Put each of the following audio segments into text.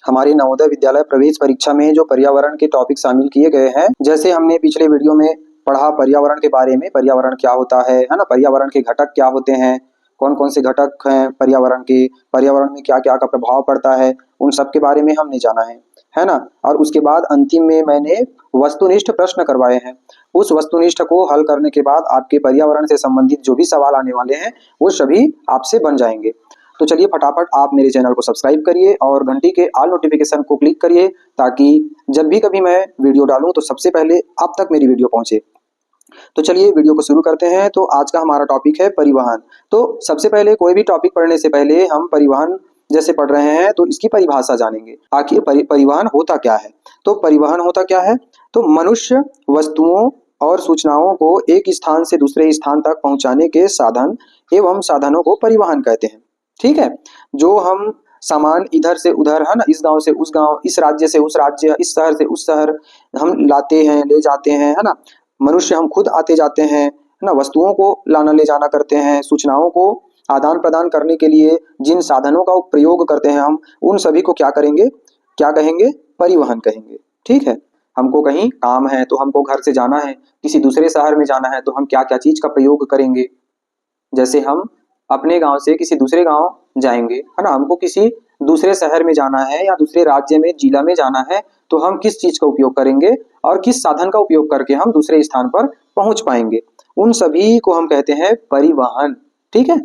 हमारे नवोदय विद्यालय प्रवेश परीक्षा में जो पर्यावरण के टॉपिक शामिल किए गए हैं, जैसे हमने पिछले वीडियो में पढ़ा पर्यावरण के बारे में, पर्यावरण क्या होता है ना, पर्यावरण के घटक क्या होते हैं, कौन कौन से घटक हैं पर्यावरण के, पर्यावरण में क्या क्या का प्रभाव पड़ता है, उन सब के बारे में हमने जाना है ना। और उसके बाद अंतिम में मैंने वस्तुनिष्ठ प्रश्न करवाए हैं। उस वस्तुनिष्ठ को हल करने के बाद आपके पर्यावरण से संबंधित जो भी सवाल आने वाले हैं वो सभी आपसे बन जाएंगे। तो चलिए फटाफट आप मेरे चैनल को सब्सक्राइब करिए और घंटी के ऑल नोटिफिकेशन को क्लिक करिए, ताकि जब भी कभी मैं वीडियो डालूं तो सबसे पहले आप तक मेरी वीडियो पहुंचे। तो चलिए वीडियो को शुरू करते हैं। तो आज का हमारा टॉपिक है परिवहन। तो सबसे पहले कोई भी टॉपिक पढ़ने से पहले हम परिवहन जैसे पढ़ रहे हैं तो इसकी परिभाषा जानेंगे, आखिर परिवहन होता क्या है। तो परिवहन होता क्या है, तो मनुष्य वस्तुओं और सूचनाओं को एक स्थान से दूसरे स्थान तक पहुंचाने के साधन एवं साधनों को परिवहन कहते हैं। ठीक है, जो हम सामान इधर से उधर, है ना, इस गांव से उस गांव, इस राज्य से उस राज्य, इस शहर से उस शहर हम लाते हैं, ले जाते हैं, है ना। मनुष्य हम खुद आते जाते हैं, है ना, वस्तुओं को लाना ले जाना करते हैं, सूचनाओं को आदान प्रदान करने के लिए जिन साधनों का प्रयोग करते हैं हम, उन सभी को क्या करेंगे, क्या कहेंगे, परिवहन कहेंगे। ठीक है, हमको कहीं काम है तो हमको घर से जाना है, किसी दूसरे शहर में जाना है तो हम क्या क्या चीज का प्रयोग करेंगे। जैसे हम अपने गांव से किसी दूसरे गांव जाएंगे, है ना, हमको किसी दूसरे शहर में जाना है या दूसरे राज्य में, जिला में जाना है, तो हम किस चीज का उपयोग करेंगे और किस साधन का उपयोग करके हम दूसरे स्थान पर पहुंच पाएंगे, उन सभी को हम कहते हैं परिवहन। ठीक है,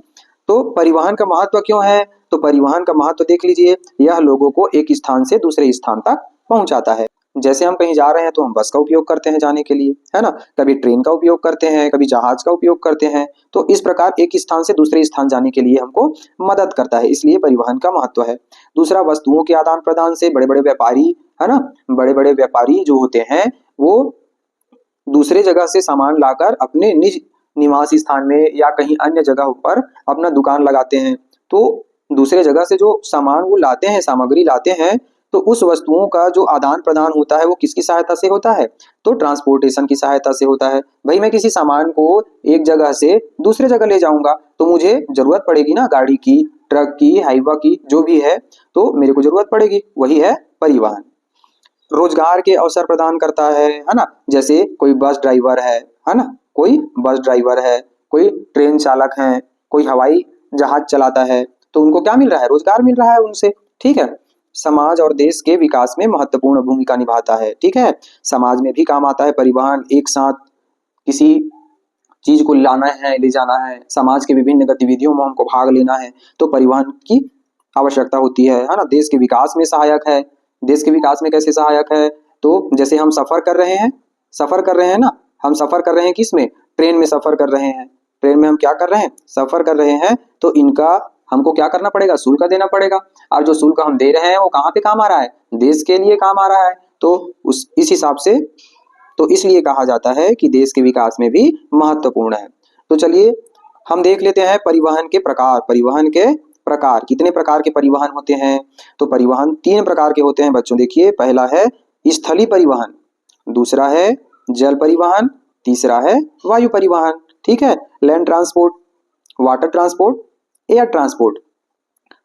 तो परिवहन का महत्व क्यों है, तो परिवहन का महत्व देख लीजिए, यह लोगों को एक स्थान से दूसरे स्थान तक पहुंचाता है। जैसे हम कहीं जा रहे हैं तो हम बस का उपयोग करते हैं जाने के लिए, है ना, कभी ट्रेन का उपयोग करते हैं, कभी जहाज का उपयोग करते हैं। तो इस प्रकार एक स्थान से दूसरे स्थान जाने के लिए हमको मदद करता है, इसलिए परिवहन का महत्व है। दूसरा, वस्तुओं के आदान प्रदान से बड़े बड़े व्यापारी, है ना, बड़े बड़े व्यापारी जो होते हैं वो दूसरे जगह से सामान लाकर अपने निज निवास स्थान में या कहीं अन्य जगह पर अपना दुकान लगाते हैं। तो दूसरे जगह से जो सामान वो लाते हैं, सामग्री लाते हैं, तो उस वस्तुओं का जो आदान प्रदान होता है वो किसकी सहायता से होता है, तो ट्रांसपोर्टेशन की सहायता से होता है। भाई मैं किसी सामान को एक जगह से दूसरे जगह ले जाऊंगा तो मुझे जरूरत पड़ेगी ना गाड़ी की, ट्रक की, हाईवा की, जो भी है, तो मेरे को जरूरत पड़ेगी, वही है परिवहन। रोजगार के अवसर प्रदान करता है ना, जैसे कोई बस ड्राइवर है ना, कोई बस ड्राइवर है, कोई ट्रेन चालक है, कोई हवाई जहाज चलाता है, तो उनको क्या मिल रहा है, रोजगार मिल रहा है उनसे। ठीक है, समाज और देश के विकास में महत्वपूर्ण भूमिका निभाता है। ठीक है, समाज में भी काम आता है परिवहन, एक साथ किसी चीज को लाना है, ले जाना है, समाज के विभिन्न गतिविधियों में हमको भाग लेना है, तो परिवहन की आवश्यकता होती है ना। देश के विकास में सहायक है। देश के विकास में कैसे सहायक है, तो जैसे हम सफर कर रहे हैं, ना, हम सफर कर रहे हैं किस में, ट्रेन में सफर कर रहे हैं, ट्रेन में हम क्या कर रहे हैं, सफर कर रहे हैं, तो इनका हमको क्या करना पड़ेगा, शुल्क देना पड़ेगा। और जो शुल्क हम दे रहे हैं वो कहाँ पे काम आ रहा है, देश के लिए काम आ रहा है। तो इस हिसाब से, तो इसलिए कहा जाता है कि देश के विकास में भी महत्वपूर्ण है। तो चलिए हम देख लेते हैं परिवहन के प्रकार। परिवहन के प्रकार, कितने प्रकार के परिवहन होते हैं, तो परिवहन 3 प्रकार के होते हैं बच्चों। देखिए, पहला है स्थलीय परिवहन, दूसरा है जल परिवहन, तीसरा है वायु परिवहन। ठीक है, land transport, water transport, air transport.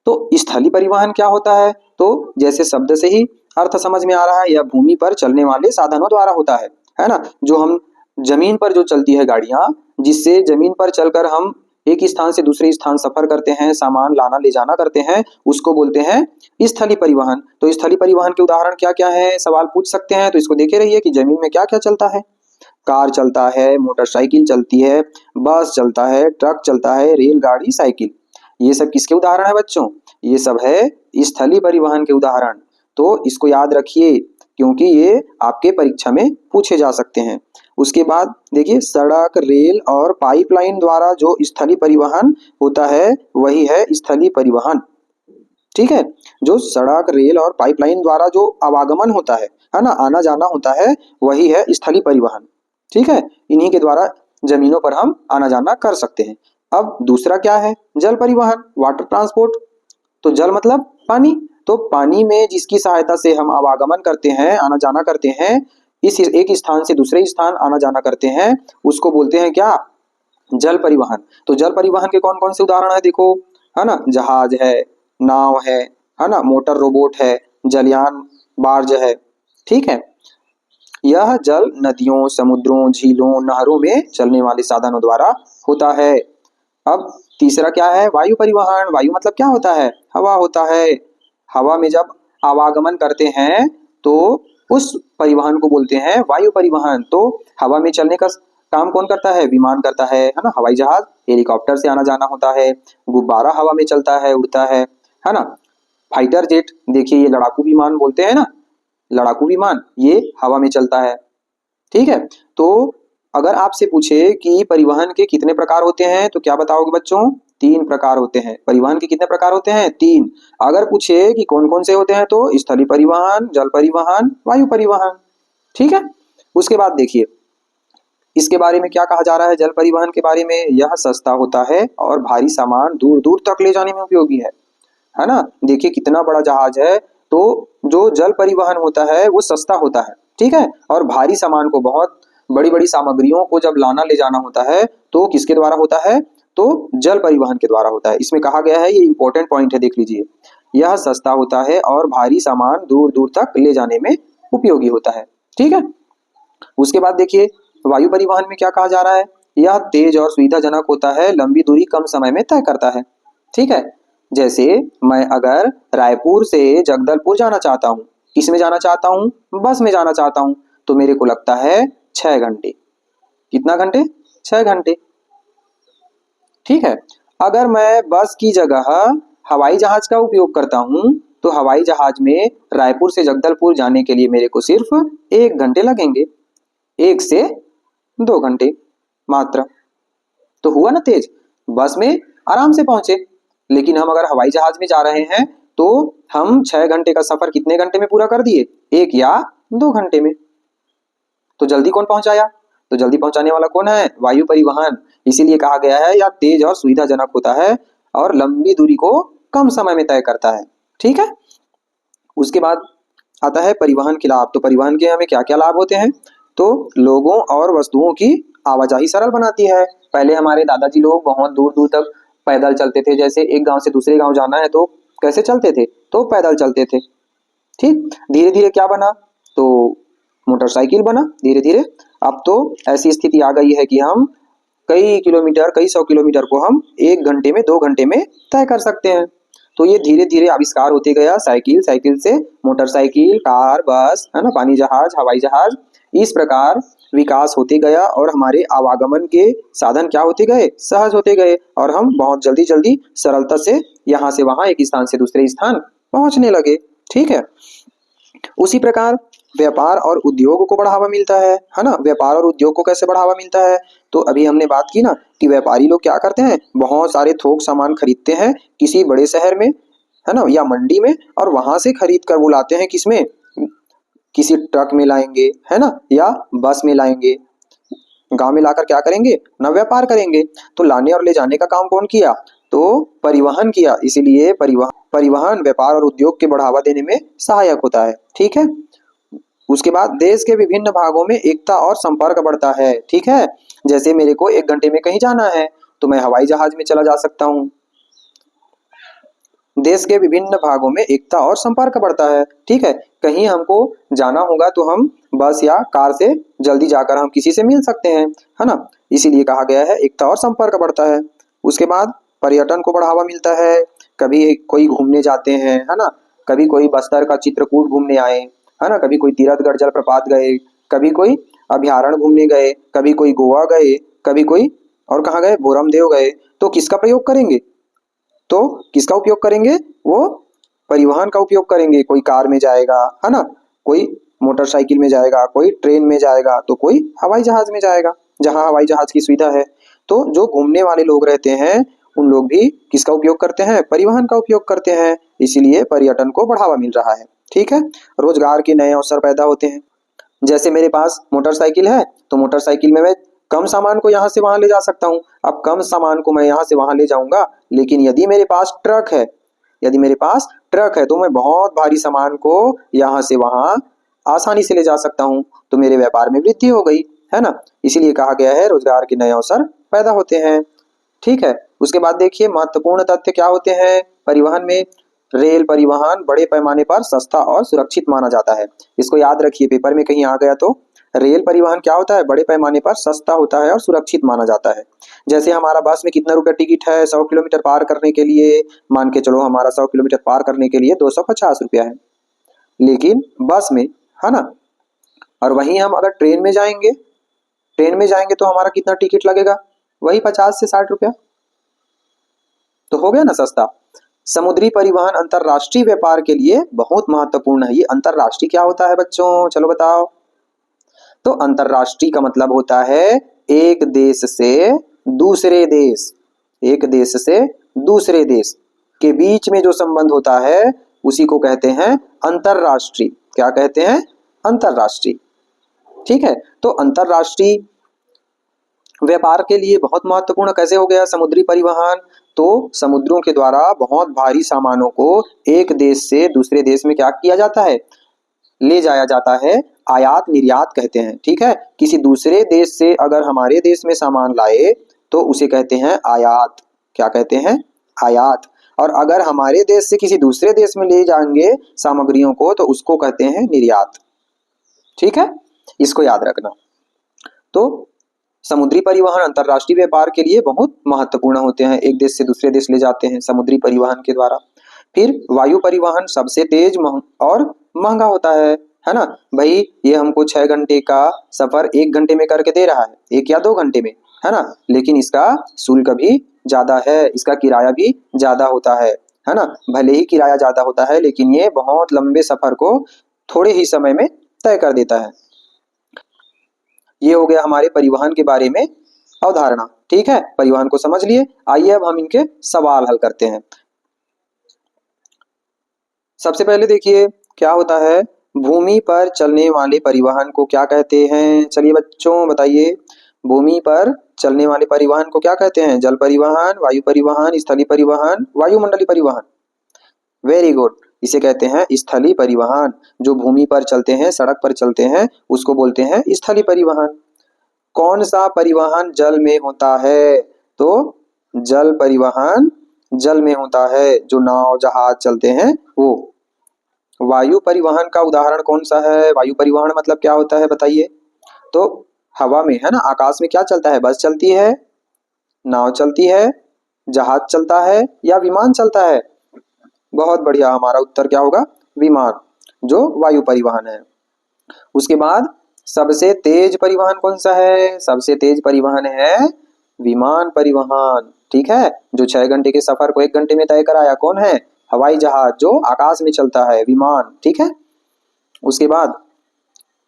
तो स्थलीय परिवहन क्या होता है, तो जैसे शब्द से ही अर्थ समझ में आ रहा है, यह भूमि पर चलने वाले साधनों द्वारा होता है ना, जो हम जमीन पर जो चलती है गाड़ियां, जिससे जमीन पर चलकर हम एक स्थान से दूसरे स्थान सफर करते हैं, सामान लाना ले जाना करते हैं, उसको बोलते हैं स्थलीय परिवहन। तो स्थलीय परिवहन के उदाहरण क्या क्या है, सवाल पूछ सकते हैं, तो इसको देखे रहिए कि जमीन में क्या क्या चलता है। कार चलता है, मोटरसाइकिल चलती है, बस चलता है, ट्रक चलता है, रेलगाड़ी, साइकिल। ये सब किसके उदाहरण है बच्चों, ये सब है स्थलीय परिवहन के उदाहरण। तो इसको याद रखिए, क्योंकि ये आपके परीक्षा में पूछे जा सकते हैं। उसके बाद देखिए, सड़क, रेल और पाइपलाइन द्वारा जो स्थलीय परिवहन होता है वही है स्थलीय परिवहन। ठीक है, जो सड़क, रेल और पाइपलाइन द्वारा जो आवागमन होता है ना, आना जाना होता है, वही है स्थलीय परिवहन। ठीक है, इन्हीं के द्वारा जमीनों पर हम आना जाना कर सकते हैं। अब दूसरा क्या है, जल परिवहन, वाटर ट्रांसपोर्ट। तो जल मतलब पानी, तो पानी में जिसकी सहायता से हम आवागमन करते हैं, आना जाना करते हैं, इस एक स्थान से दूसरे स्थान आना जाना करते हैं, उसको बोलते हैं क्या, जल परिवहन। तो जल परिवहन के कौन कौन से उदाहरण है देखो, है ना, जहाज है, नाव है ना, मोटर रोबोट है, जलयान बार्ज है। ठीक है, यह जल नदियों, समुद्रों, झीलों, नहरों में चलने वाले साधनों द्वारा होता है। अब तीसरा क्या है? वायु परिवहन। वायु मतलब क्या होता है? हवा होता है। हवा में जब आवागमन करते हैं तो उस परिवहन को बोलते हैं वायु परिवहन। तो हवा में चलने का काम कौन करता है? विमान करता है ना, हवाई जहाज, हेलीकॉप्टर से आना जाना होता है। गुब्बारा हवा में चलता है, उड़ता है ना। फाइटर जेट, देखिए ये लड़ाकू विमान बोलते हैं ना, लड़ाकू विमान, ये हवा में चलता है। ठीक है, तो अगर आपसे पूछे कि परिवहन के कितने प्रकार होते हैं तो क्या बताओगे बच्चों? 3 प्रकार होते हैं। परिवहन के कितने प्रकार होते हैं? 3। अगर पूछे कि कौन कौन से होते हैं तो स्थलीय परिवहन, जल परिवहन, वायु परिवहन। ठीक है, उसके बाद देखिए इसके बारे में क्या कहा जा रहा है। जल परिवहन के बारे में, यह सस्ता होता है और भारी सामान दूर दूर तक ले जाने में उपयोगी है ना। देखिए कितना बड़ा जहाज है, तो जो जल परिवहन होता है वो सस्ता होता है। ठीक है, और भारी सामान को, बहुत बड़ी बड़ी सामग्रियों को जब लाना ले जाना होता है तो किसके द्वारा होता है? तो जल परिवहन के द्वारा होता है। इसमें कहा गया है, ये इंपॉर्टेंट पॉइंट है, देख लीजिए, यह सस्ता होता है और भारी सामान दूर दूर तक ले जाने में उपयोगी होता है। ठीक है, उसके बाद देखिए वायु परिवहन में क्या कहा जा रहा है। यह तेज और सुविधाजनक होता है, लंबी दूरी कम समय में तय करता है। ठीक है, जैसे मैं अगर रायपुर से जगदलपुर जाना चाहता हूँ, किस में जाना चाहता हूँ? बस में जाना चाहता हूँ, तो मेरे को लगता है 6 घंटे। कितना घंटे? 6 घंटे। ठीक है, अगर मैं बस की जगह हवाई जहाज का उपयोग करता हूँ तो हवाई जहाज में रायपुर से जगदलपुर जाने के लिए मेरे को सिर्फ 1 घंटे लगेंगे, 1 से 2 घंटे मात्र। तो हुआ ना तेज, बस में आराम से पहुंचे। लेकिन हम अगर हवाई जहाज में जा रहे हैं तो हम 6 घंटे का सफर कितने घंटे में पूरा कर दिए? 1 या 2 घंटे में। तो जल्दी कौन पहुंचाया? तो जल्दी पहुंचाने वाला कौन है? वायु परिवहन। इसीलिए कहा गया है यह तेज और सुविधाजनक होता है और लंबी दूरी को कम समय में तय करता है। ठीक है, उसके बाद आता है परिवहन के लाभ। तो परिवहन के हमें क्या क्या लाभ होते हैं? तो लोगों और वस्तुओं की आवाजाही सरल बनाती है। पहले हमारे दादाजी लोग बहुत दूर दूर तक पैदल चलते थे, जैसे एक गांव से दूसरे गांव जाना है तो कैसे चलते थे? तो पैदल चलते थे। ठीक, धीरे धीरे क्या बना? तो मोटरसाइकिल बना धीरे धीरे। अब तो ऐसी स्थिति आ गई है कि हम कई किलोमीटर, कई 100 किलोमीटर को हम 1 घंटे में, 2 घंटे में तय कर सकते हैं। तो ये धीरे धीरे आविष्कार होते गया, साइकिल, साइकिल से मोटरसाइकिल, कार, बस, है ना, पानी जहाज, हवाई जहाज, इस प्रकार विकास होते गया और हमारे आवागमन के साधन क्या होते गए? सहज होते गए और हम बहुत जल्दी जल्दी सरलता से यहाँ से वहां, एक स्थान से दूसरे स्थान पहुंचने लगे। ठीक है, उसी प्रकार व्यापार और उद्योग को बढ़ावा मिलता है ना। व्यापार और उद्योग को कैसे बढ़ावा मिलता है? तो अभी हमने बात की ना कि व्यापारी लोग क्या करते हैं? बहुत सारे थोक सामान खरीदते हैं किसी बड़े शहर में, है ना, या मंडी में, और वहां से खरीद कर वो लाते हैं किसमें? किसी ट्रक में लाएंगे, है ना, या बस में लाएंगे। गांव में लाकर क्या करेंगे? ना व्यापार करेंगे। तो लाने और ले जाने का काम कौन किया? तो परिवहन किया। इसीलिए परिवहन व्यापार और उद्योग के बढ़ावा देने में सहायक होता है। ठीक है, उसके बाद देश के विभिन्न भागों में एकता और संपर्क बढ़ता है। ठीक है, जैसे मेरे को 1 घंटे में कहीं जाना है तो मैं हवाई जहाज में चला जा सकता हूँ। देश के विभिन्न भागों में एकता और संपर्क बढ़ता है। ठीक है, कहीं हमको जाना होगा तो हम बस या कार से जल्दी जाकर हम किसी से मिल सकते हैं, है ना। इसीलिए कहा गया है एकता और संपर्क बढ़ता है। उसके बाद पर्यटन को बढ़ावा मिलता है। कभी कोई घूमने जाते हैं, है ना, कभी कोई बस्तर का चित्रकूट घूमने आए, है ना, कभी कोई तीरथगढ़ जलप्रपात गए, कभी कोई अभ्यारण्य घूमने गए, कभी कोई गोवा गए, कभी कोई और कहाँ गए? बोरमदेव गए। तो किसका प्रयोग करेंगे? तो किसका उपयोग करेंगे? वो परिवहन का उपयोग करेंगे। कोई कार में जाएगा, है ना, कोई मोटरसाइकिल में जाएगा, कोई ट्रेन में जाएगा, तो कोई हवाई जहाज में जाएगा जहां हवाई जहाज की सुविधा है। तो जो घूमने वाले लोग रहते हैं उन लोग भी किसका उपयोग करते हैं? परिवहन का उपयोग करते हैं। इसीलिए पर्यटन को बढ़ावा मिल रहा है। ठीक है, रोजगार के नए अवसर पैदा होते हैं। जैसे मेरे पास मोटरसाइकिल है तो मोटरसाइकिल में मैं कम सामान को यहाँ से वहां ले जा सकता हूँ। अब कम सामान को मैं यहाँ से वहां ले जाऊंगा, लेकिन यदि मेरे पास ट्रक है, यदि मेरे पास ट्रक है तो मैं बहुत भारी सामान को यहाँ से वहां आसानी से ले जा सकता हूँ। तो मेरे व्यापार में वृद्धि हो गई, है ना। इसीलिए कहा गया है रोजगार के नए अवसर पैदा होते हैं। ठीक है, उसके बाद देखिए महत्वपूर्ण तथ्य क्या होते हैं परिवहन में। रेल परिवहन बड़े पैमाने पर सस्ता और सुरक्षित माना जाता है। इसको याद रखिए, पेपर में कहीं आ गया तो रेल परिवहन क्या होता है, बड़े पैमाने पर सस्ता होता है और सुरक्षित माना जाता है। जैसे हमारा बस में कितना रुपया टिकट है 100 किलोमीटर पार करने के लिए, मान के चलो हमारा 100 किलोमीटर पार करने के लिए 250 रुपया है, लेकिन बस में, है ना। और वहीं हम अगर ट्रेन में जाएंगे तो हमारा कितना टिकट लगेगा, वही 50 से 60 रुपया, तो हो गया ना सस्ता। समुद्री परिवहन अंतरराष्ट्रीय व्यापार के लिए बहुत महत्वपूर्ण है। ये अंतरराष्ट्रीय क्या होता है बच्चों, चलो बताओ। तो अंतरराष्ट्रीय का मतलब होता है एक देश से दूसरे देश, एक देश से दूसरे देश के बीच में जो संबंध होता है उसी को कहते हैं अंतरराष्ट्रीय। क्या कहते हैं, अंतरराष्ट्रीय। ठीक है, तो अंतरराष्ट्रीय व्यापार के लिए बहुत महत्वपूर्ण कैसे हो गया समुद्री परिवहन, तो समुद्रों के द्वारा बहुत भारी सामानों को एक देश से दूसरे देश में क्या किया जाता है, ले जाया जाता है, आयात निर्यात कहते हैं। ठीक है, किसी दूसरे देश से अगर हमारे देश में सामान लाए तो उसे कहते हैं आयात। क्या कहते हैं, आयात। और अगर हमारे देश से किसी दूसरे देश में ले जाएंगे सामग्रियों को तो उसको कहते हैं निर्यात। ठीक है, इसको याद रखना। तो समुद्री परिवहन अंतरराष्ट्रीय व्यापार के लिए बहुत महत्वपूर्ण होते हैं, एक देश से दूसरे देश ले जाते हैं समुद्री परिवहन के द्वारा। फिर वायु परिवहन सबसे तेज और महंगा होता है ना भाई। ये हमको 6 घंटे का सफर 1 घंटे में करके दे रहा है, 1 या 2 घंटे में, है ना, लेकिन इसका शुल्क भी ज्यादा है, इसका किराया भी ज्यादा होता है ना। भले ही किराया ज्यादा होता है लेकिन ये बहुत लंबे सफर को थोड़े ही समय में तय कर देता है। ये हो गया हमारे परिवहन के बारे में अवधारणा। ठीक है, परिवहन को समझ लिए। आइए अब हम इनके सवाल हल करते हैं। सबसे पहले देखिए क्या होता है, भूमि पर चलने वाले परिवहन को क्या कहते हैं। चलिए बच्चों बताइए, भूमि पर चलने वाले परिवहन को क्या कहते हैं, जल परिवहन, वायु परिवहन, स्थलीय परिवहन, वायुमंडलीय परिवहन। वेरी गुड, इसे कहते हैं स्थलीय परिवहन। जो भूमि पर चलते हैं, सड़क पर चलते हैं, उसको बोलते हैं स्थलीय परिवहन। कौन सा परिवहन जल में होता है, तो जल परिवहन जल में होता है, जो नाव जहाज चलते हैं वो। वायु परिवहन का उदाहरण कौन सा है, वायु परिवहन मतलब क्या होता है बताइए। तो हवा में, है ना, आकाश में क्या चलता है, बस चलती है, नाव चलती है, जहाज चलता है या विमान चलता है। बहुत बढ़िया, हमारा उत्तर क्या होगा, विमान, जो वायु परिवहन है। उसके बाद सबसे तेज परिवहन कौन सा है, सबसे तेज परिवहन है विमान परिवहन। ठीक है, जो 6 घंटे के सफर को 1 घंटे में तय कराया कौन है, हवाई जहाज जो आकाश में चलता है, विमान। ठीक है, उसके बाद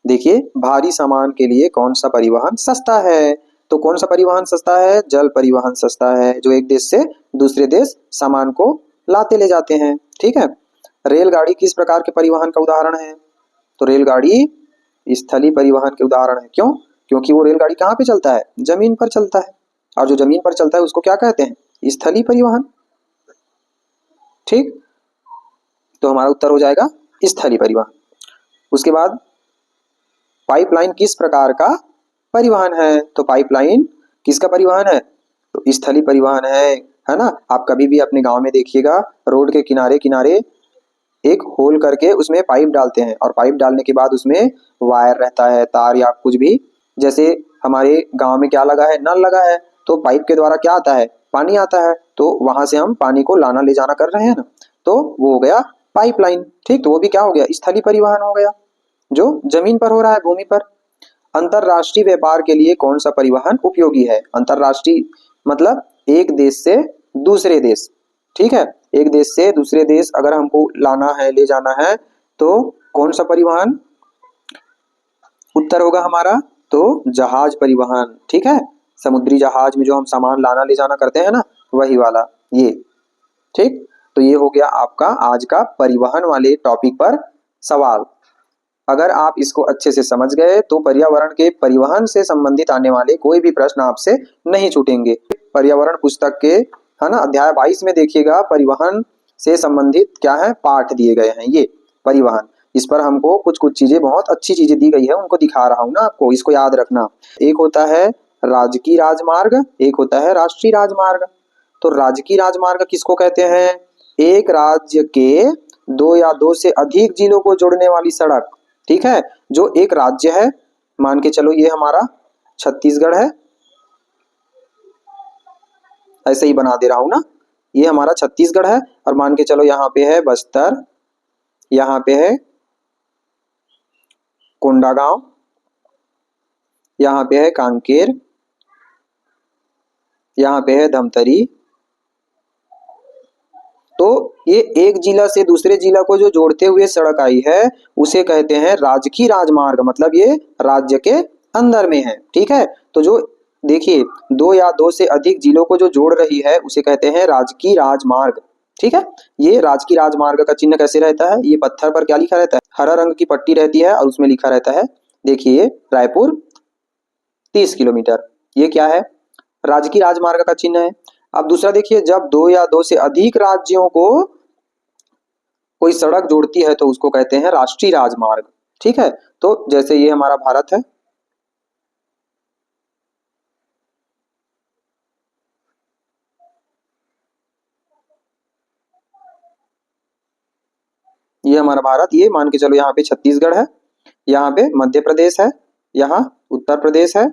देखिए भारी सामान के लिए कौन सा परिवहन सस्ता है, तो कौन सा परिवहन सस्ता है, जल परिवहन सस्ता है, जो एक देश से दूसरे देश सामान को लाते ले जाते हैं। ठीक है, रेलगाड़ी किस प्रकार के परिवहन का उदाहरण है, तो रेलगाड़ी स्थलीय परिवहन के उदाहरण है। क्यों, क्योंकि वो रेलगाड़ी कहाँ पे चलता है, जमीन पर चलता है, और जो जमीन पर चलता है उसको क्या कहते हैं, स्थलीय परिवहन। ठीक, तो हमारा उत्तर हो जाएगा स्थलीय परिवहन। उसके बाद पाइपलाइन किस प्रकार का परिवहन है, तो पाइपलाइन किसका परिवहन है, तो स्थलीय परिवहन है ना। आप कभी भी अपने गांव में देखिएगा, रोड के किनारे किनारे एक होल करके उसमें पाइप डालते हैं, और पाइप डालने के बाद उसमें वायर रहता है, तार या कुछ भी। जैसे हमारे गांव में क्या लगा है, नल लगा है, तो पाइप के द्वारा क्या आता है, पानी आता है, तो वहां से हम पानी को लाना ले जाना कर रहे हैं ना, तो वो हो गया पाइपलाइन। ठीक, तो वो भी क्या हो गया, स्थलीय परिवहन हो गया, जो जमीन पर हो रहा है, भूमि पर। अंतरराष्ट्रीय व्यापार के लिए कौन सा परिवहन उपयोगी है, अंतरराष्ट्रीय मतलब एक देश से दूसरे देश। ठीक है, एक देश से दूसरे देश अगर हमको लाना है, ले जाना है, तो कौन सा परिवहन उत्तर होगा हमारा, तो जहाज परिवहन। ठीक है, समुद्री जहाज में जो हम सामान लाना ले जाना करते हैं ना, वही वाला ये। ठीक, तो ये हो गया आपका आज का परिवहन वाले टॉपिक पर सवाल। अगर आप इसको अच्छे से समझ गए तो पर्यावरण के परिवहन से संबंधित आने वाले कोई भी प्रश्न आपसे नहीं छूटेंगे। पर्यावरण पुस्तक के, है ना, अध्याय 22 में देखिएगा परिवहन से संबंधित क्या है, पाठ दिए गए हैं। ये परिवहन, इस पर हमको कुछ कुछ चीजें, बहुत अच्छी चीजें दी गई है, उनको दिखा रहा हूं ना आपको, इसको याद रखना। एक होता है राजकीय राजमार्ग, एक होता है राष्ट्रीय राजमार्ग। तो राजकीय राजमार्ग किसको कहते हैं, एक राज्य के दो या दो से अधिक जिलों को जोड़ने वाली सड़क। ठीक है, जो एक राज्य है, मान के चलो ये हमारा छत्तीसगढ़ है, ऐसे ही बना दे रहा हूं ना, ये हमारा छत्तीसगढ़ है, और मान के चलो यहाँ पे है बस्तर, यहाँ पे है कोंडागांव, यहाँ पे है कांकेर, यहाँ पे है धमतरी। तो ये एक जिला से दूसरे जिला को जो जोड़ते हुए सड़क आई है उसे कहते हैं राजकीय राजमार्ग, मतलब ये राज्य के अंदर में है। ठीक है, तो जो देखिए दो या दो से अधिक जिलों को जो जोड़ रही है उसे कहते हैं राजकीय राजमार्ग। ठीक है, ये राजकीय राजमार्ग का चिन्ह कैसे रहता है, ये पत्थर पर क्या लिखा रहता है, हरा रंग की पट्टी रहती है और उसमें लिखा रहता है, देखिए रायपुर 30 किलोमीटर, ये क्या है, राजकीय राजमार्ग का चिन्ह है। अब दूसरा देखिए, जब दो या दो से अधिक राज्यों को कोई सड़क जोड़ती है तो उसको कहते हैं राष्ट्रीय राजमार्ग। ठीक है, तो जैसे ये हमारा भारत है, ये हमारा भारत, ये मान के चलो यहाँ पे छत्तीसगढ़ है, यहाँ पे मध्य प्रदेश है, यहाँ उत्तर प्रदेश है,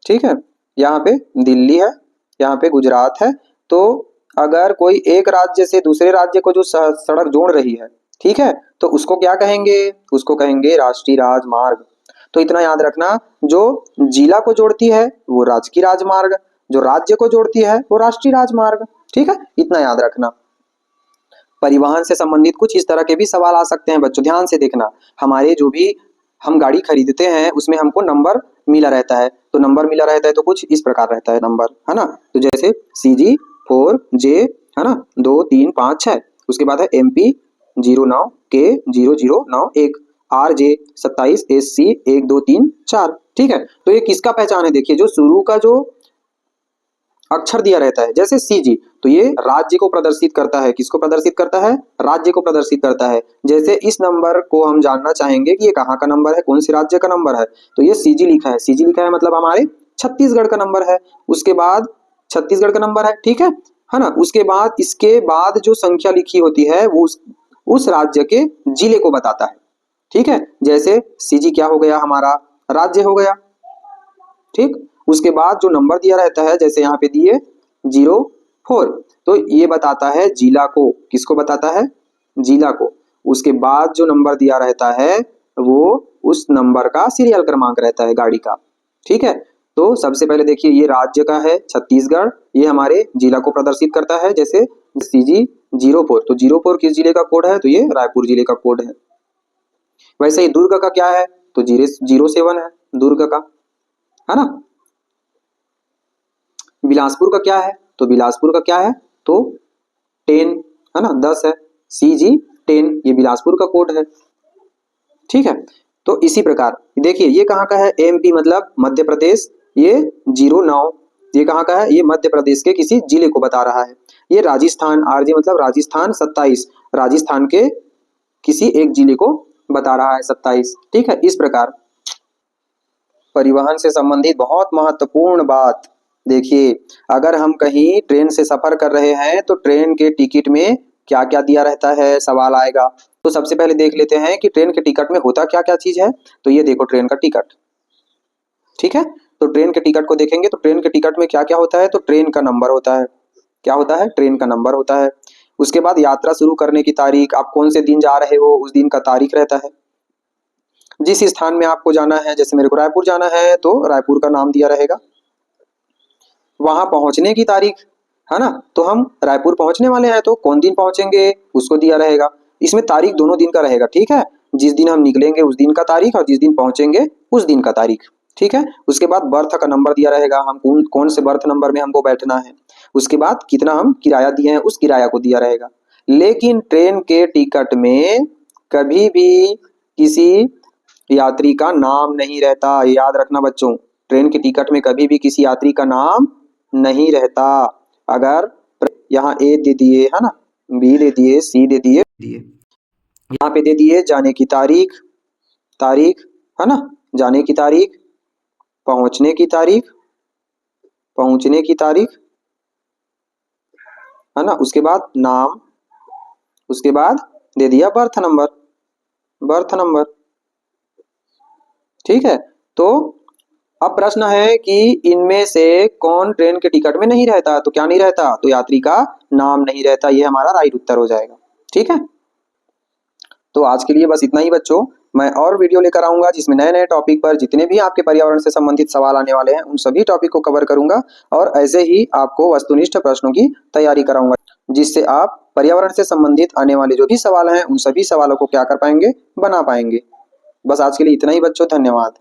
ठीक है, यहाँ पे दिल्ली है, यहाँ पे गुजरात है। तो अगर कोई एक राज्य से दूसरे राज्य को जो सड़क जोड़ रही है, ठीक है, तो उसको क्या कहेंगे, उसको कहेंगे राष्ट्रीय राजमार्ग। तो इतना याद रखना, जो जिला को जोड़ती है वो राजकीय राजमार्ग, जो राज्य को जोड़ती है वो राष्ट्रीय राजमार्ग। ठीक है, इतना याद रखना। परिवहन से संबंधित कुछ इस तरह के भी सवाल आ सकते हैं बच्चों, ध्यान से देखना। हमारे जो भी हम गाड़ी खरीदते हैं उसमें हमको नंबर मिला रहता है, तो नंबर मिला रहता है तो कुछ इस प्रकार रहता है नंबर, है ना, तो जैसे CG4J, है ना, 2 3 5 6, उसके बाद है MP 09 K 0091, RJ 27 SC 1 2 3 4। ठीक है, तो ये किसका पहचान है, देखिए जो शुरू का जो अक्षर दिया रहता है, जैसे CG, तो ये राज्य को प्रदर्शित करता है, किसको प्रदर्शित करता है, राज्य को प्रदर्शित करता है। जैसे इस नंबर को हम जानना चाहेंगे कि ये कहाँ का नंबर है, कौन से राज्य का नंबर है, तो ये CG लिखा है, CG लिखा है मतलब हमारे छत्तीसगढ़ का नंबर है, उसके बाद छत्तीसगढ़ का नंबर है। ठीक है ना, उसके बाद इसके बाद जो संख्या लिखी होती है वो उस राज्य के जिले को बताता है। ठीक है, जैसे CG क्या हो गया, हमारा राज्य हो गया। ठीक, उसके बाद जो नंबर दिया रहता है, जैसे यहाँ पे दिए 04, तो ये बताता है जिला को, किसको बताता है, जिला को। उसके बाद जो नंबर दिया रहता है वो उस नंबर का सीरियल क्रमांक रहता है गाड़ी का। ठीक है, तो सबसे पहले देखिए ये राज्य का है छत्तीसगढ़, ये हमारे जिला को प्रदर्शित करता है, जैसे CG 04, तो 04 किस जिले का कोड है, तो ये रायपुर जिले का कोड है। वैसे ही दुर्ग का क्या है, तो 07 है दुर्ग का, है ना। बिलासपुर का क्या है, तो बिलासपुर का क्या है, तो 10, है ना, 10 है, CG 10, ये बिलासपुर का कोड है। ठीक है, तो इसी प्रकार देखिए ये कहाँ का है, MP मतलब मध्य प्रदेश, ये 09, ये कहाँ का है, ये मध्य प्रदेश के किसी जिले को बता रहा है। ये राजस्थान, RJ मतलब राजस्थान 27, राजस्थान के किसी एक जिले को बता रहा है 27। ठीक है, इस प्रकार परिवहन से संबंधित बहुत महत्वपूर्ण बात देखिए, अगर हम कहीं ट्रेन से सफर कर रहे हैं तो ट्रेन के टिकट में क्या क्या दिया रहता है, सवाल आएगा। तो सबसे पहले देख लेते हैं कि ट्रेन के टिकट में होता क्या क्या चीज है। तो ये देखो ट्रेन का टिकट, ठीक है, तो ट्रेन के टिकट को देखेंगे तो ट्रेन के टिकट में क्या क्या होता है, तो ट्रेन का नंबर होता है, क्या होता है, ट्रेन का नंबर होता है। उसके बाद यात्रा शुरू करने की तारीख, आप कौन से दिन जा रहे हो उस दिन का तारीख रहता है। जिस स्थान में आपको जाना है, जैसे मेरे को रायपुर जाना है तो रायपुर का नाम दिया रहेगा। वहां पहुंचने की तारीख, है ना, तो हम रायपुर पहुंचने वाले हैं तो कौन दिन पहुंचेंगे उसको दिया रहेगा। इसमें तारीख दोनों दिन का रहेगा। ठीक है, जिस दिन हम निकलेंगे उस दिन का तारीख और जिस दिन पहुंचेंगे उस दिन का तारीख। ठीक है, उसके बाद बर्थ का नंबर दिया रहेगा, हम कौन से बर्थ नंबर में हमको बैठना है। उसके बाद कितना हम किराया दिए हैं उस किराया को दिया रहेगा। लेकिन ट्रेन के टिकट में कभी भी किसी यात्री का नाम नहीं रहता, याद रखना बच्चों। ट्रेन के टिकट में कभी भी किसी यात्री का नाम नहीं रहता। अगर यहाँ A दे दिए, है ना, B दे दिए, C दे दिए, यहाँ पे दे दिए जाने की तारीख, है ना, जाने की तारीख, पहुंचने की तारीख, है ना। उसके बाद नाम, उसके बाद दे दिया बर्थ नंबर, बर्थ नंबर, ठीक है। तो अब प्रश्न है कि इनमें से कौन ट्रेन के टिकट में नहीं रहता, तो क्या नहीं रहता, तो यात्री का नाम नहीं रहता, ये हमारा राइट उत्तर हो जाएगा, ठीक है। तो आज के लिए बस इतना ही बच्चों, मैं और वीडियो लेकर आऊंगा जिसमें नए नए टॉपिक पर जितने भी आपके पर्यावरण से संबंधित सवाल आने वाले हैं उन सभी टॉपिक को कवर करूंगा और ऐसे ही आपको वस्तुनिष्ठ प्रश्नों की तैयारी कराऊंगा, जिससे आप पर्यावरण से संबंधित आने वाले जो भी सवाल हैं उन सभी सवालों को क्या कर पाएंगे, बना पाएंगे। बस आज के लिए इतना ही बच्चों, धन्यवाद।